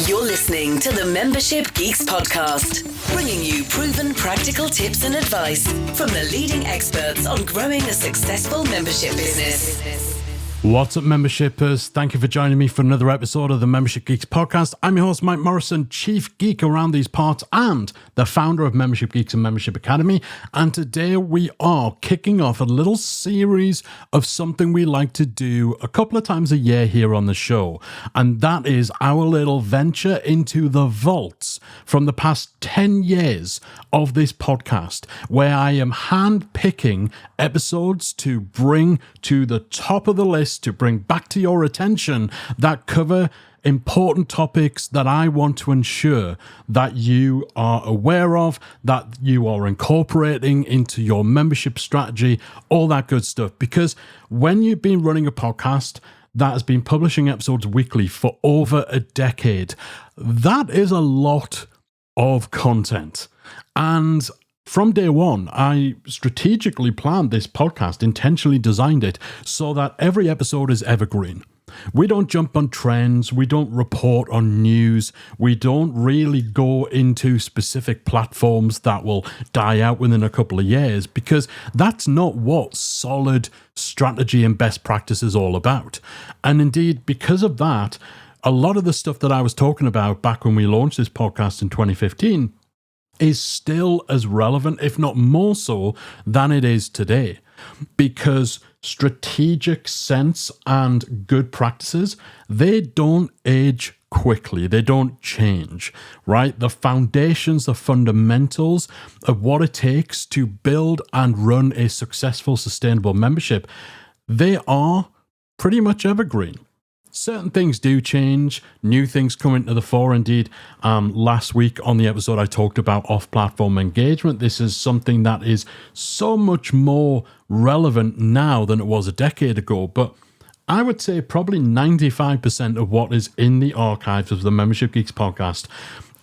You're listening to the Membership Geeks podcast, bringing you proven practical tips and advice from the leading experts on growing a successful membership business. What's up, membershippers? Thank you for joining me for another episode of the Membership Geeks podcast. I'm your host, Mike Morrison, chief geek around these parts and the founder of Membership Geeks and Membership Academy. And today we are kicking off a little series of something we like to do a couple of times a year here on the show. And that is our little venture into the vaults from the past 10 years of this podcast, where I am hand-picking episodes to bring to the top of the list, to bring back to your attention, that cover important topics that I want to ensure that you are aware of, that you are incorporating into your membership strategy, all that good stuff. Because when you've been running a podcast that has been publishing episodes weekly for over a decade, that is a lot of content. And from day one, I strategically planned this podcast, intentionally designed it so that every episode is evergreen. We don't jump on trends. We don't report on news. We don't really go into specific platforms that will die out within a couple of years, because that's not what solid strategy and best practice is all about. And indeed, because of that, a lot of the stuff that I was talking about back when we launched this podcast in 2015 is still as relevant, if not more so, than it is today. Because strategic sense and good practices, they don't age quickly. They don't change, right? The foundations, the fundamentals of what it takes to build and run a successful, sustainable membership, they are pretty much evergreen. Certain things do change, new things come into the fore. Indeed, last week on the episode, I talked about off-platform engagement. This is something that is so much more relevant now than it was a decade ago. But I would say probably 95% of what is in the archives of the Membership Geeks podcast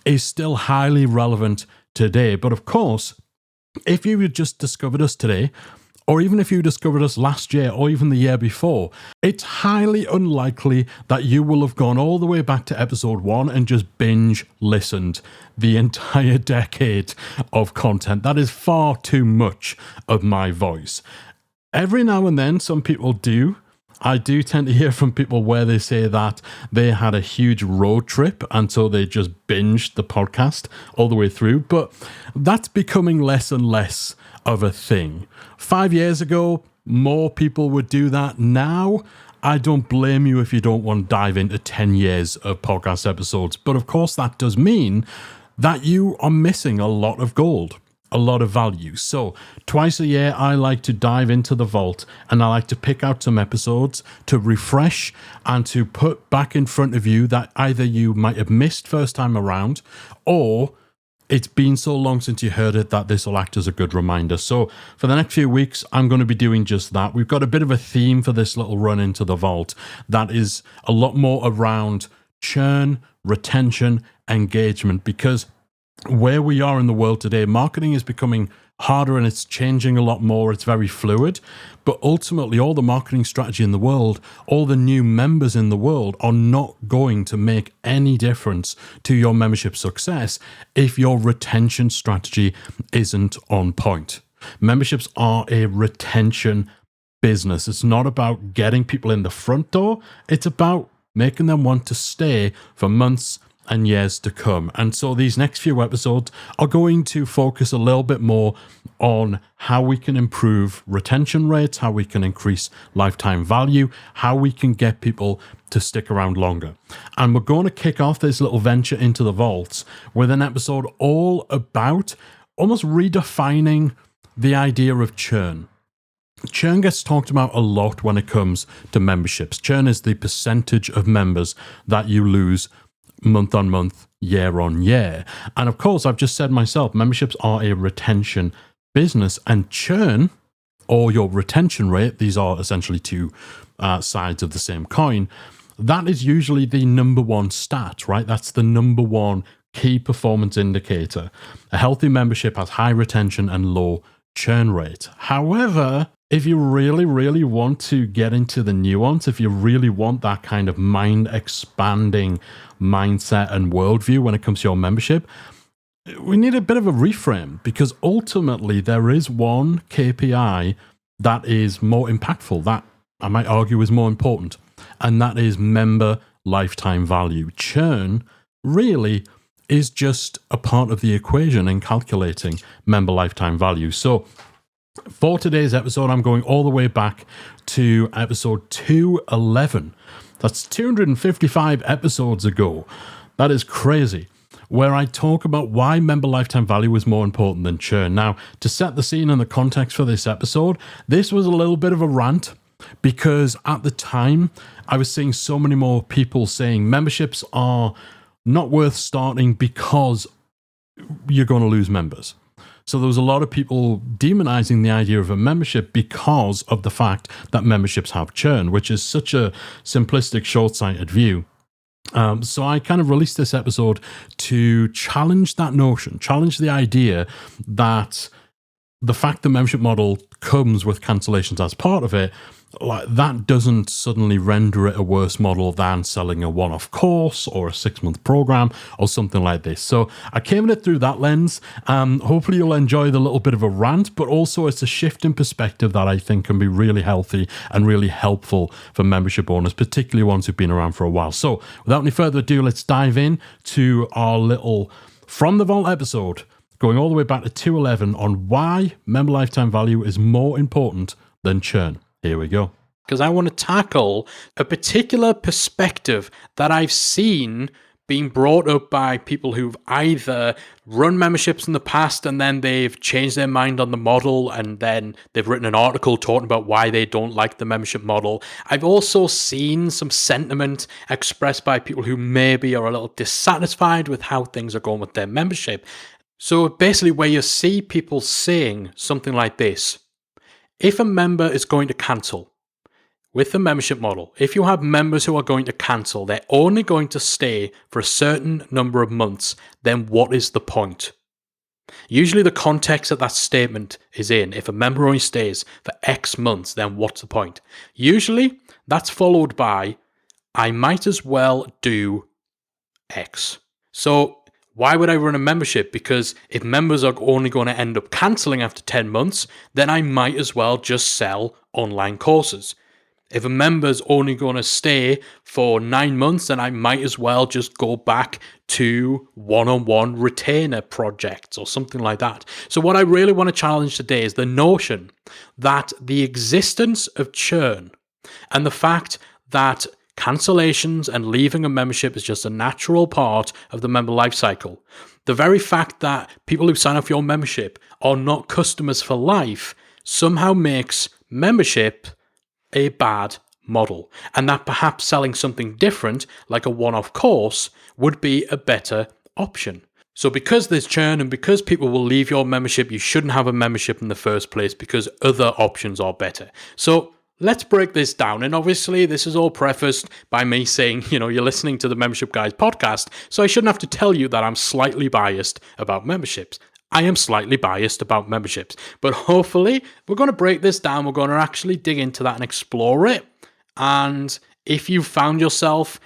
is still highly relevant today. But of course, if you had just discovered us today, or even if you discovered us last year or even the year before, it's highly unlikely that you will have gone all the way back to episode 1 and just binge listened the entire decade of content. That is far too much of my voice. Every now and then, some people do. I do tend to hear from people where they say that they had a huge road trip and so they just binged the podcast all the way through. But that's becoming less and less of a thing. 5 years ago, more people would do that. Now, I don't blame you if you don't want to dive into 10 years of podcast episodes. But of course, that does mean that you are missing a lot of gold, a lot of value. So twice a year, I like to dive into the vault and I like to pick out some episodes to refresh and to put back in front of you that either you might have missed first time around, or it's been so long since you heard it that this will act as a good reminder. So for the next few weeks, I'm going to be doing just that. We've got a bit of a theme for this little run into the vault that is a lot more around churn, retention, engagement, because where we are in the world today, marketing is becoming harder and it's changing a lot more. It's very fluid, but ultimately all the marketing strategy in the world, all the new members in the world are not going to make any difference to your membership success if your retention strategy isn't on point. Memberships are a retention business. It's not about getting people in the front door. It's about making them want to stay for months and years to come. And so these next few episodes are going to focus a little bit more on how we can improve retention rates, how we can increase lifetime value, how we can get people to stick around longer. And we're going to kick off this little venture into the vaults with an episode all about almost redefining the idea of churn. Churn gets talked about a lot when it comes to memberships. Churn is the percentage of members that you lose month on month, year on year. And of course, I've just said myself, memberships are a retention business, and churn, or your retention rate, these are essentially two sides of the same coin. That is usually the number one stat, right? That's the number one key performance indicator. A healthy membership has high retention and low churn rate. However, if you really, really want to get into the nuance, if you really want that kind of mind-expanding mindset and worldview when it comes to your membership, we need a bit of a reframe, because ultimately there is one KPI that is more impactful, that I might argue is more important, and that is member lifetime value. Churn really is just a part of the equation in calculating member lifetime value. So for today's episode, I'm going all the way back to episode 211. That's 255 episodes ago. That is crazy. Where I talk about why member lifetime value is more important than churn. Now, to set the scene and the context for this episode, this was a little bit of a rant, because at the time, I was seeing so many more people saying memberships are not worth starting because you're going to lose members. So there was a lot of people demonizing the idea of a membership because of the fact that memberships have churn, which is such a simplistic, short-sighted view. So I kind of released this episode to challenge that notion, challenge the idea that the fact the membership model comes with cancellations as part of it, like that doesn't suddenly render it a worse model than selling a one-off course or a 6-month program or something like this. So I came at it through that lens. Hopefully you'll enjoy the little bit of a rant, but also it's a shift in perspective that I think can be really healthy and really helpful for membership owners, particularly ones who've been around for a while. So without any further ado, let's dive in to our little From the Vault episode, going all the way back to 211 on why member lifetime value is more important than churn. Here we go. Because I want to tackle a particular perspective that I've seen being brought up by people who've either run memberships in the past and then they've changed their mind on the model and then they've written an article talking about why they don't like the membership model. I've also seen some sentiment expressed by people who maybe are a little dissatisfied with how things are going with their membership. So basically where you see people saying something like this: if a member is going to cancel with the membership model, if you have members who are going to cancel, they're only going to stay for a certain number of months, then what is the point? Usually the context that that statement is in, if a member only stays for X months, then what's the point? Usually that's followed by, I might as well do X. So why would I run a membership? Because if members are only going to end up cancelling after 10 months, then I might as well just sell online courses. If a member's only going to stay for 9 months, then I might as well just go back to one-on-one retainer projects or something like that. So what I really want to challenge today is the notion that the existence of churn and the fact that cancellations and leaving a membership is just a natural part of the member life cycle. The very fact that people who sign up for your membership are not customers for life somehow makes membership a bad model, and that perhaps selling something different, like a one-off course, would be a better option. So because there's churn and because people will leave your membership, you shouldn't have a membership in the first place because other options are better. So let's break this down. And obviously, this is all prefaced by me saying, you're listening to the Membership Guys podcast, so I shouldn't have to tell you that I'm slightly biased about memberships. I am slightly biased about memberships, but hopefully we're going to break this down. We're going to actually dig into that and explore it. And if you found yourself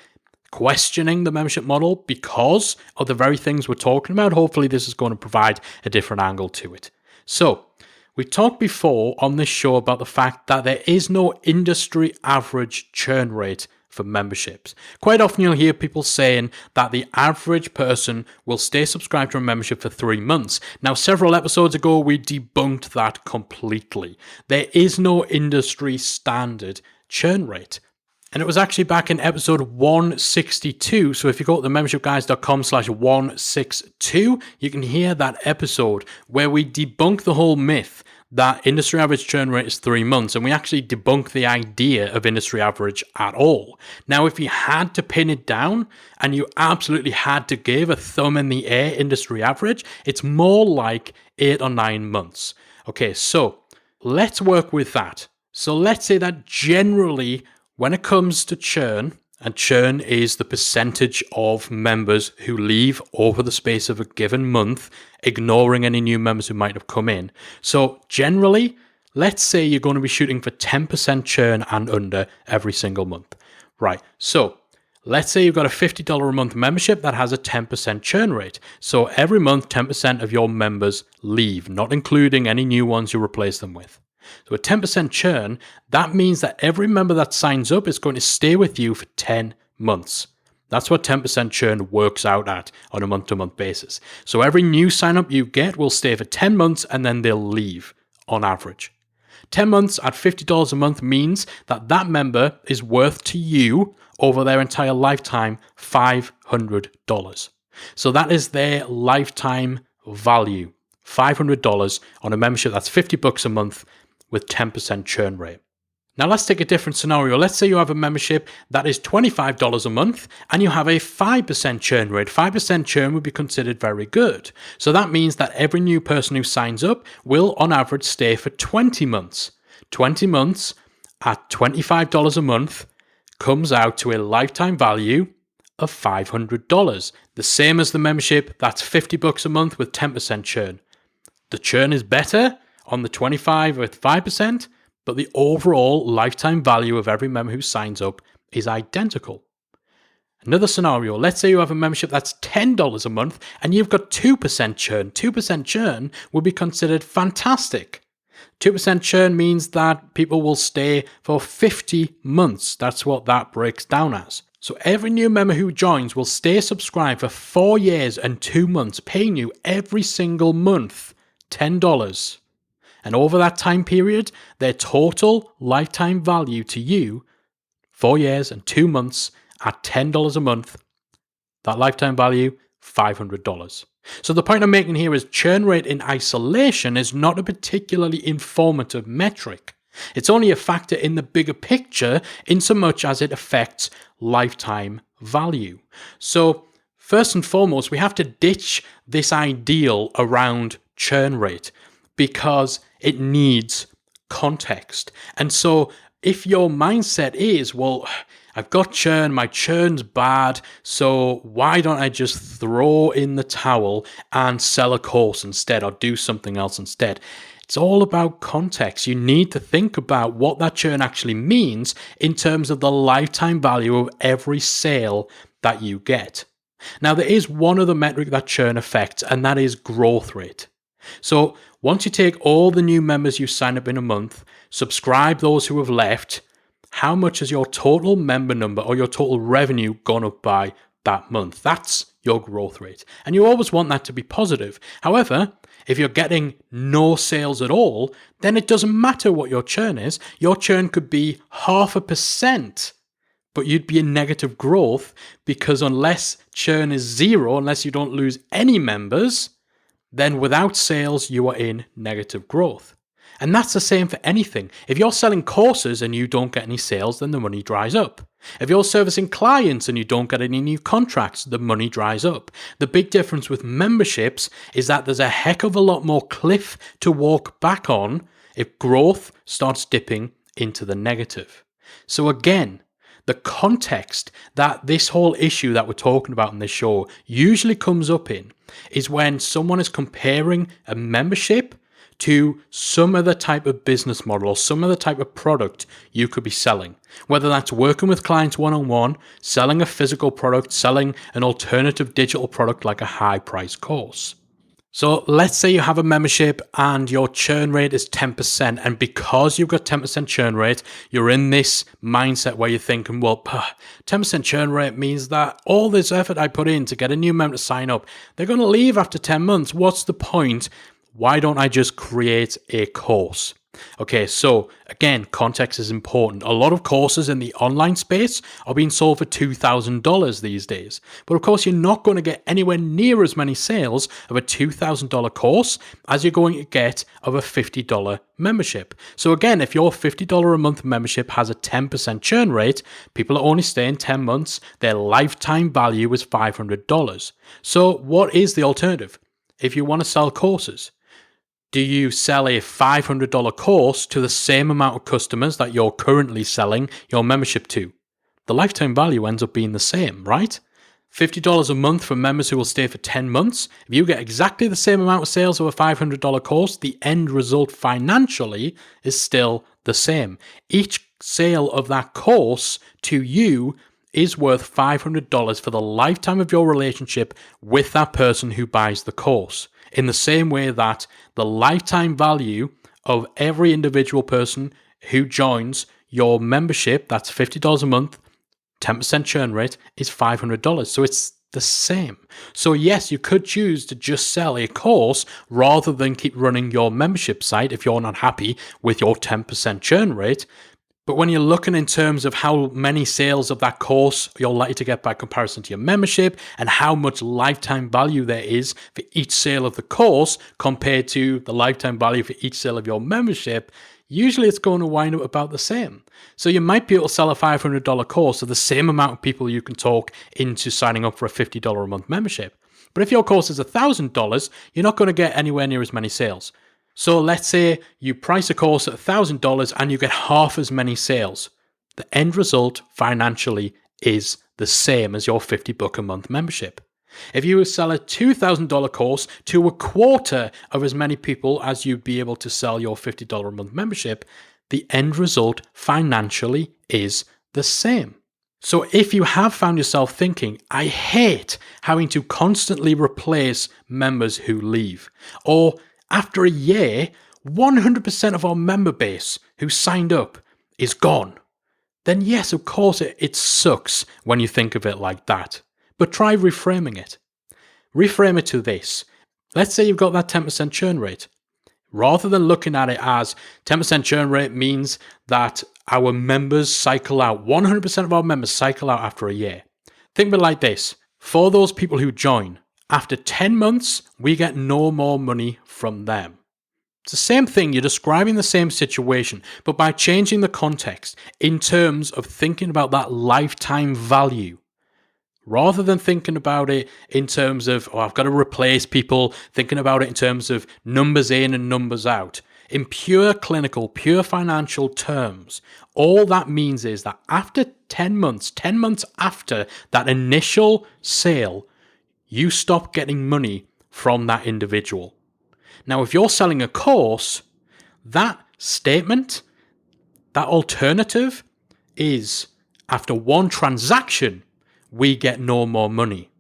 questioning the membership model because of the very things we're talking about, hopefully this is going to provide a different angle to it. So we talked before on this show about the fact that there is no industry average churn rate for memberships. Quite often you'll hear people saying that the average person will stay subscribed to a membership for 3 months. Now, several episodes ago, we debunked that completely. There is no industry standard churn rate. And it was actually back in episode 162. So if you go to themembershipguys.com/162, you can hear that episode where we debunk the whole myth that industry average churn rate is 3 months, and we actually debunk the idea of industry average at all. Now, if you had to pin it down and you absolutely had to give a thumb in the air industry average, it's more like 8 or 9 months. Okay, so let's work with that. So let's say that generally when it comes to churn, and churn is the percentage of members who leave over the space of a given month, ignoring any new members who might have come in. So generally, let's say you're going to be shooting for 10% churn and under every single month. Right, so let's say you've got a $50 a month membership that has a 10% churn rate. So every month, 10% of your members leave, not including any new ones you replace them with. So a 10% churn, that means that every member that signs up is going to stay with you for 10 months. That's what 10% churn works out at on a month-to-month basis. So every new sign-up you get will stay for 10 months and then they'll leave on average. 10 months at $50 a month means that that member is worth to you over their entire lifetime $500. So that is their lifetime value, $500 on a membership that's $50 a month with 10% churn rate. Now let's take a different scenario. Let's say you have a membership that is $25 a month and you have a 5% churn rate. 5% churn would be considered very good. So that means that every new person who signs up will on average stay for 20 months. 20 months at $25 a month comes out to a lifetime value of $500. The same as the membership that's $50 a month with 10% churn. The churn is better on the 25 with 5%, but the overall lifetime value of every member who signs up is identical. Another scenario, let's say you have a membership that's $10 a month and you've got 2% churn. 2% churn would be considered fantastic. 2% churn means that people will stay for 50 months. That's what that breaks down as. So every new member who joins will stay subscribed for 4 years and 2 months, paying you every single month $10. And over that time period, their total lifetime value to you, 4 years and 2 months at $10 a month, that lifetime value, $500. So the point I'm making here is churn rate in isolation is not a particularly informative metric. It's only a factor in the bigger picture in so much as it affects lifetime value. So first and foremost, we have to ditch this ideal around churn rate because it needs context. And so if your mindset is, well, I've got churn, my churn's bad, so why don't I just throw in the towel and sell a course instead or do something else instead? It's all about context. You need to think about what that churn actually means in terms of the lifetime value of every sale that you get. Now, there is one other metric that churn affects, and that is growth rate. So once you take all the new members you sign up in a month, subscribe those who have left, how much has your total member number or your total revenue gone up by that month? That's your growth rate. And you always want that to be positive. However, if you're getting no sales at all, then it doesn't matter what your churn is. Your churn could be 0.5%, but you'd be in negative growth because unless churn is zero, unless you don't lose any members, then without sales, you are in negative growth. And that's the same for anything. If you're selling courses and you don't get any sales, then the money dries up. If you're servicing clients and you don't get any new contracts, the money dries up. The big difference with memberships is that there's a heck of a lot more cliff to walk back on if growth starts dipping into the negative. So again, the context that this whole issue that we're talking about in this show usually comes up in is when someone is comparing a membership to some other type of business model or some other type of product you could be selling. Whether that's working with clients one-on-one, selling a physical product, selling an alternative digital product like a high-priced course. So let's say you have a membership and your churn rate is 10%, and because you've got 10% churn rate, you're in this mindset where you're thinking, well, 10% churn rate means that all this effort I put in to get a new member to sign up, they're going to leave after 10 months. What's the point? Why don't I just create a course? Okay, so again, context is important. A lot of courses in the online space are being sold for $2,000 these days. But of course, you're not going to get anywhere near as many sales of a $2,000 course as you're going to get of a $50 membership. So again, if your $50 a month membership has a 10% churn rate, people are only staying 10 months. Their lifetime value is $500. So what is the alternative? If you want to sell courses, do you sell a $500 course to the same amount of customers that you're currently selling your membership to? The lifetime value ends up being the same, right? $50 a month for members who will stay for 10 months. If you get exactly the same amount of sales of a $500 course, the end result financially is still the same. Each sale of that course to you is worth $500 for the lifetime of your relationship with that person who buys the course. In the same way that the lifetime value of every individual person who joins your membership, that's $50 a month, 10% churn rate, is $500. So it's the same. So yes, you could choose to just sell a course rather than keep running your membership site if you're not happy with your 10% churn rate. But when you're looking in terms of how many sales of that course you're likely to get by comparison to your membership and how much lifetime value there is for each sale of the course compared to the lifetime value for each sale of your membership, usually it's going to wind up about the same. So you might be able to sell a $500 course to the same amount of people you can talk into signing up for a $50 a month membership. But if your course is $1,000, you're not going to get anywhere near as many sales. So let's say you price a course at $1,000 and you get half as many sales. The end result financially is the same as your $50 a month membership. If you sell a $2,000 course to a quarter of as many people as you'd be able to sell your $50 a month membership, the end result financially is the same. So if you have found yourself thinking, I hate having to constantly replace members who leave, or after a year, 100% of our member base who signed up is gone, then yes, of course it sucks when you think of it like that. But try reframing it. Reframe it to this. Let's say you've got that 10% churn rate. Rather than looking at it as 10% churn rate means that our members cycle out, 100% of our members cycle out after a year. Think of it like this. For those people who join, after 10 months, we get no more money from them. It's the same thing, you're describing the same situation, but by changing the context in terms of thinking about that lifetime value. Rather than thinking about it in terms of, I've got to replace people, thinking about it in terms of numbers in and numbers out. In pure clinical, pure financial terms, all that means is that after 10 months after that initial sale, you stop getting money from that individual. Now, if you're selling a course, that statement, that alternative is after one transaction, we get no more money.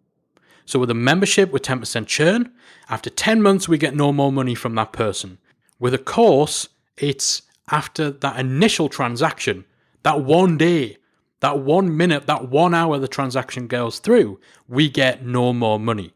So with a membership with 10% churn, after 10 months, we get no more money from that person. With a course, it's after that initial transaction, that one day, that 1 minute, that 1 hour the transaction goes through, we get no more money.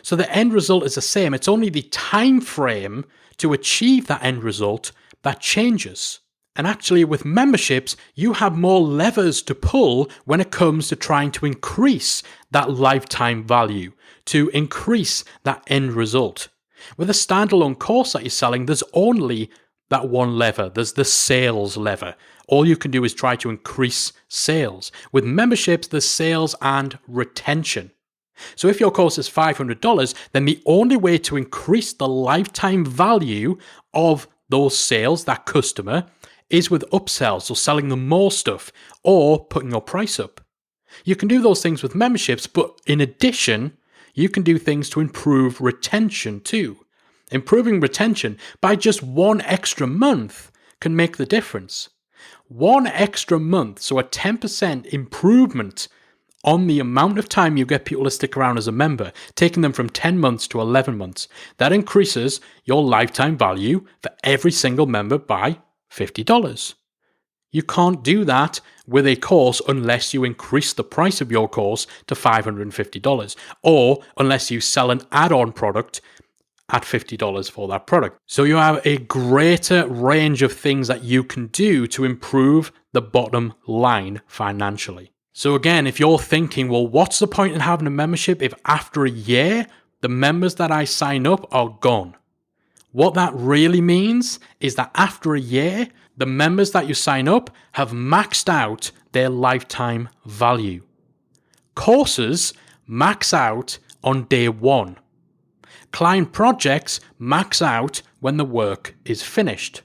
So the end result is the same. It's only the time frame to achieve that end result that changes. And actually with memberships, you have more levers to pull when it comes to trying to increase that lifetime value, to increase that end result. With a standalone course that you're selling, there's only that one lever. There's the sales lever. All you can do is try to increase sales. With memberships, there's sales and retention. So if your course is $500, then the only way to increase the lifetime value of those sales, that customer, is with upsells, so selling them more stuff or putting your price up. You can do those things with memberships, but in addition, you can do things to improve retention too. Improving retention by just 1 extra month can make the difference. 1 extra month, so a 10% improvement on the amount of time you get people to stick around as a member, taking them from 10 months to 11 months. That increases your lifetime value for every single member by $50. You can't do that with a course unless you increase the price of your course to $550, or unless you sell an add-on product at $50 for that product. So you have a greater range of things that you can do to improve the bottom line financially. So again, if you're thinking, well, what's the point in having a membership if after a year, the members that I sign up are gone? What that really means is that after a year, the members that you sign up have maxed out their lifetime value. Courses max out on day 1. Client projects max out when the work is finished.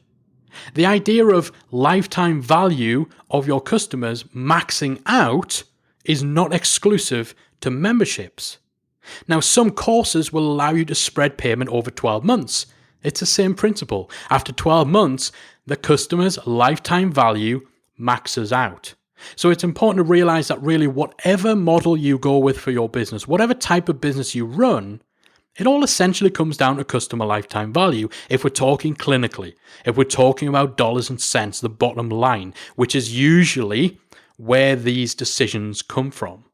The idea of lifetime value of your customers maxing out is not exclusive to memberships. Now, some courses will allow you to spread payment over 12 months. It's the same principle. After 12 months, the customer's lifetime value maxes out. So it's important to realize that really whatever model you go with for your business, whatever type of business you run, it all essentially comes down to customer lifetime value if we're talking clinically, if we're talking about dollars and cents, the bottom line, which is usually where these decisions come from.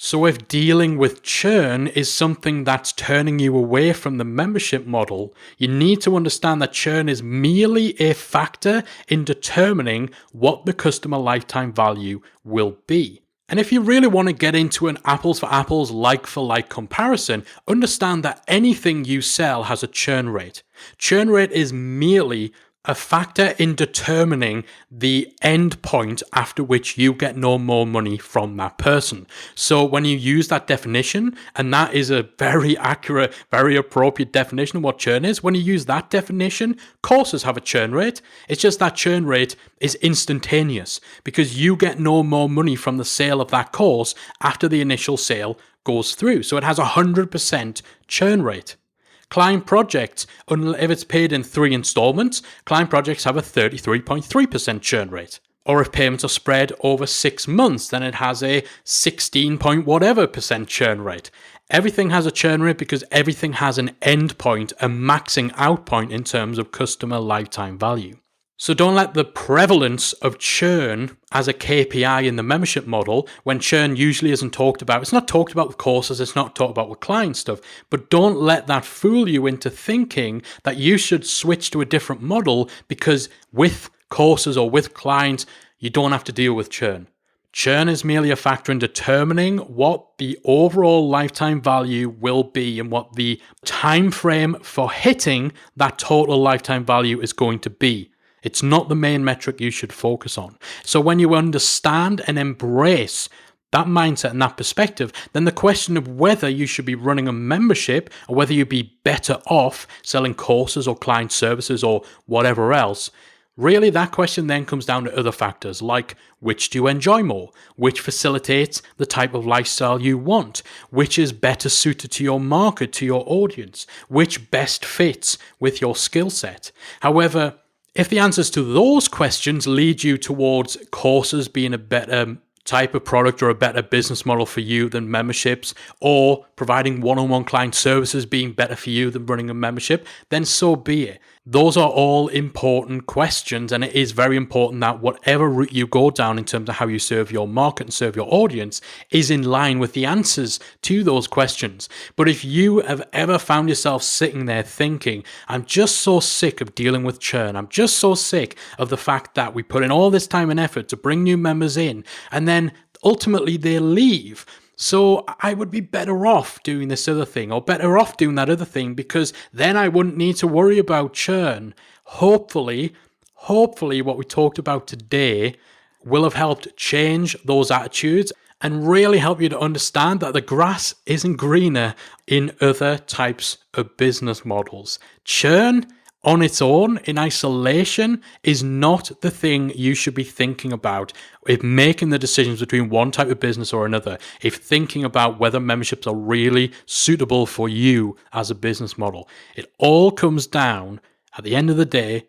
So if dealing with churn is something that's turning you away from the membership model, you need to understand that churn is merely a factor in determining what the customer lifetime value will be. And if you really want to get into an apples for apples, like for like comparison, understand that anything you sell has a churn rate. Churn rate is merely a factor in determining the end point after which you get no more money from that person. So when you use that definition, and that is a very accurate, very appropriate definition of what churn is, when you use that definition, courses have a churn rate. It's just that churn rate is instantaneous because you get no more money from the sale of that course after the initial sale goes through. So it has a 100% churn rate. Client projects, if it's paid in 3 installments, client projects have a 33.3% churn rate. Or if payments are spread over 6 months, then it has a 16% churn rate. Everything has a churn rate because everything has an end point, a maxing out point in terms of customer lifetime value. So don't let the prevalence of churn as a KPI in the membership model, when churn usually isn't talked about. It's not talked about with courses, it's not talked about with client stuff, but don't let that fool you into thinking that you should switch to a different model because with courses or with clients, you don't have to deal with churn. Churn is merely a factor in determining what the overall lifetime value will be and what the time frame for hitting that total lifetime value is going to be. It's not the main metric you should focus on. So when you understand and embrace that mindset and that perspective, then the question of whether you should be running a membership or whether you'd be better off selling courses or client services or whatever else, really that question then comes down to other factors like which do you enjoy more, which facilitates the type of lifestyle you want, which is better suited to your market, to your audience, which best fits with your skill set. However, if the answers to those questions lead you towards courses being a better type of product or a better business model for you than memberships, or providing one-on-one client services being better for you than running a membership, then so be it. Those are all important questions, and it is very important that whatever route you go down in terms of how you serve your market and serve your audience is in line with the answers to those questions. But if you have ever found yourself sitting there thinking, I'm just so sick of dealing with churn, I'm just so sick of the fact that we put in all this time and effort to bring new members in, and then ultimately they leave, so I would be better off doing this other thing or better off doing that other thing because then I wouldn't need to worry about churn. Hopefully what we talked about today will have helped change those attitudes and really help you to understand that the grass isn't greener in other types of business models. Churn on its own, in isolation, is not the thing you should be thinking about if making the decisions between one type of business or another, if thinking about whether memberships are really suitable for you as a business model. It all comes down, at the end of the day,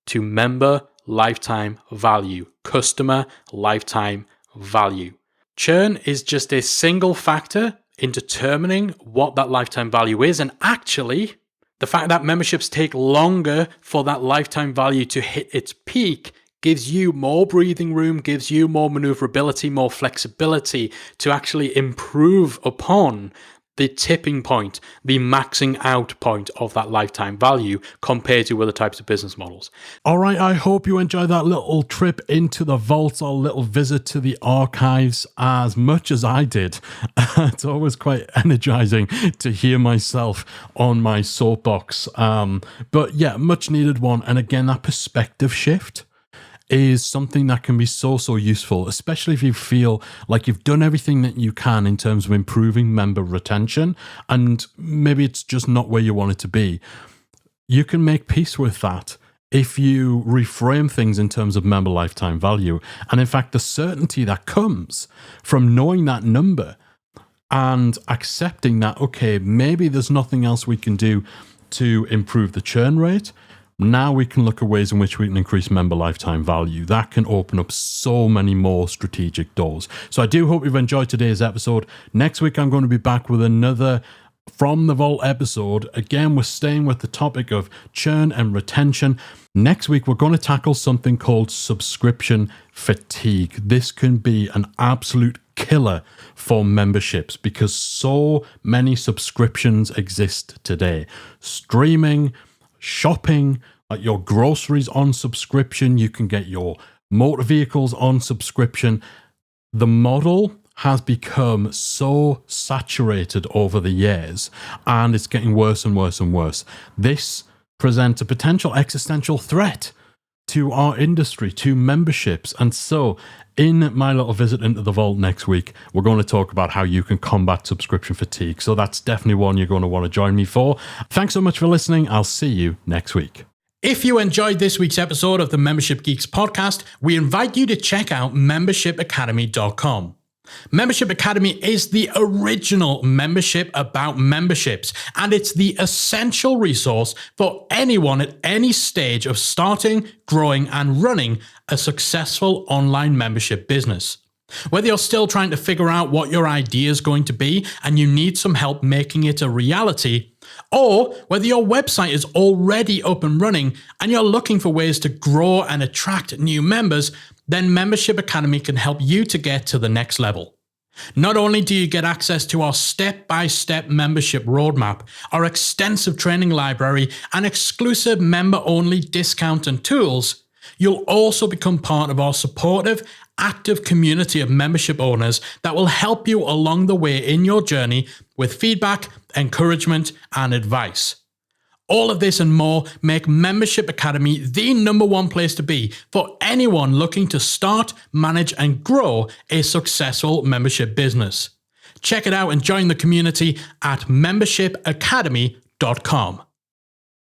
to member lifetime value, customer lifetime value. Churn is just a single factor in determining what that lifetime value is, and actually, the fact that memberships take longer for that lifetime value to hit its peak gives you more breathing room, gives you more maneuverability, more flexibility to actually improve upon the tipping point, the maxing out point of that lifetime value compared to other types of business models. All right, I hope you enjoyed that little trip into the vaults or little visit to the archives as much as I did. It's always quite energizing to hear myself on my soapbox. But yeah, much needed one. And again, that perspective shift is something that can be so useful, especially if you feel like you've done everything that you can in terms of improving member retention and maybe it's just not where you want it to be. You can make peace with that if you reframe things in terms of member lifetime value. And in fact, the certainty that comes from knowing that number and accepting that, okay, maybe there's nothing else we can do to improve the churn rate. Now we can look at ways in which we can increase member lifetime value. That can open up so many more strategic doors. So I do hope you've enjoyed today's episode. Next week, I'm going to be back with another From the Vault episode. Again, we're staying with the topic of churn and retention. Next week, we're going to tackle something called subscription fatigue. This can be an absolute killer for memberships because so many subscriptions exist today. Streaming, shopping, like your groceries on subscription, you can get your motor vehicles on subscription. The model has become so saturated over the years, and it's getting worse and worse and worse. This presents a potential existential threat to our industry, to memberships. And so in my little visit into the vault next week, we're going to talk about how you can combat subscription fatigue. So that's definitely one you're going to want to join me for. Thanks so much for listening. I'll see you next week. If you enjoyed this week's episode of the Membership Geeks podcast, we invite you to check out membershipacademy.com. Membership Academy is the original membership about memberships, and it's the essential resource for anyone at any stage of starting, growing, and running a successful online membership business. Whether you're still trying to figure out what your idea is going to be and you need some help making it a reality, or whether your website is already up and running and you're looking for ways to grow and attract new members, then Membership Academy can help you to get to the next level. Not only do you get access to our step-by-step membership roadmap, our extensive training library, and exclusive member-only discount and tools, you'll also become part of our supportive, active community of membership owners that will help you along the way in your journey with feedback, encouragement, and advice. All of this and more make Membership Academy the #1 place to be for anyone looking to start, manage, and grow a successful membership business. Check it out and join the community at membershipacademy.com.